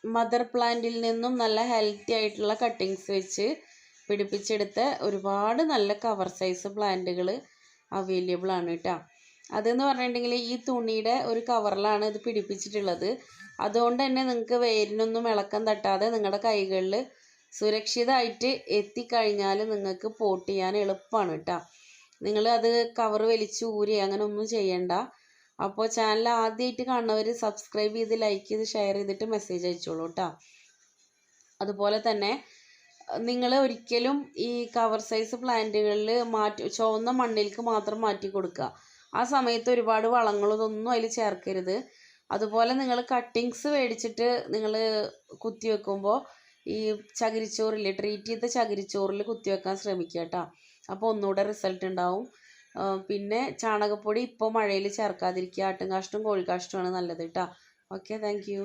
Mother പ്ലാന്റിൽ നിന്നും നല്ല ഹെൽത്തി ആയിട്ടുള്ള കട്ടിങ്സ് വെച്ച് പിടിപ്പിച്ചെടുത്ത ഒരുപാട് നല്ല കവർ സൈസ് പ്ലാന്റുകൾ അവൈലബിൾ ആണ് കേട്ടോ. അതെന്ന് പറഞ്ഞിട്ടുണ്ടെങ്കിൽ ഈ തുണിയുടെ ഒരു കവറിലാണ് ഇത് പിടിപ്പിച്ചിട്ടുള്ളത്. അതുകൊണ്ട് തന്നെ നിങ്ങൾക്ക് വേരിനൊന്നും ഇളക്കം തട്ടാതെ നിങ്ങളുടെ കൈകളിൽ സുരക്ഷിതമായിട്ട് എത്തിക്കഴിഞ്ഞാൽ നിങ്ങൾക്ക് പോട്ട് ചെയ്യാൻ എളുപ്പമാണ് കേട്ടോ. നിങ്ങൾ അത് കവർ വലിച്ച് ഊരി അങ്ങനെ ഒന്നും ചെയ്യണ്ട. അപ്പോൾ ചാനൽ ആദ്യമായിട്ട് കാണുന്നവർ സബ്സ്ക്രൈബ് ചെയ്ത് ലൈക്ക് ചെയ്ത് ഷെയർ ചെയ്തിട്ട് മെസ്സേജ് അയച്ചോളൂ കേട്ടോ. അതുപോലെ തന്നെ നിങ്ങൾ ഒരിക്കലും ഈ കവർ സൈസ് പ്ലാന്റുകളിൽ ചുവന്ന മണ്ണിലേക്ക് മാത്രം മാറ്റി കൊടുക്കുക. ആ സമയത്ത് ഒരുപാട് വളങ്ങളൊന്നും അതിൽ ചേർക്കരുത്. അതുപോലെ നിങ്ങൾ കട്ടിങ്സ് മേടിച്ചിട്ട് നിങ്ങൾ കുത്തിവെക്കുമ്പോൾ ഈ ചകിരിച്ചോറിൽ ട്രീറ്റ് ചെയ്ത ചകിരിച്ചോറിൽ കുത്തിവെക്കാൻ ശ്രമിക്കുക കേട്ടോ. അപ്പോൾ ഒന്നുകൂടെ റിസൾട്ട് ഉണ്ടാവും. പിന്നെ ചാണകപ്പൊടി ഇപ്പോൾ മഴയിൽ ചേർക്കാതിരിക്കുക. ആട്ടുംകാഷ്ടവും കോഴിക്കാഷ്ടവുമാണ് നല്ലത് കേട്ടോ. Okay, thank you.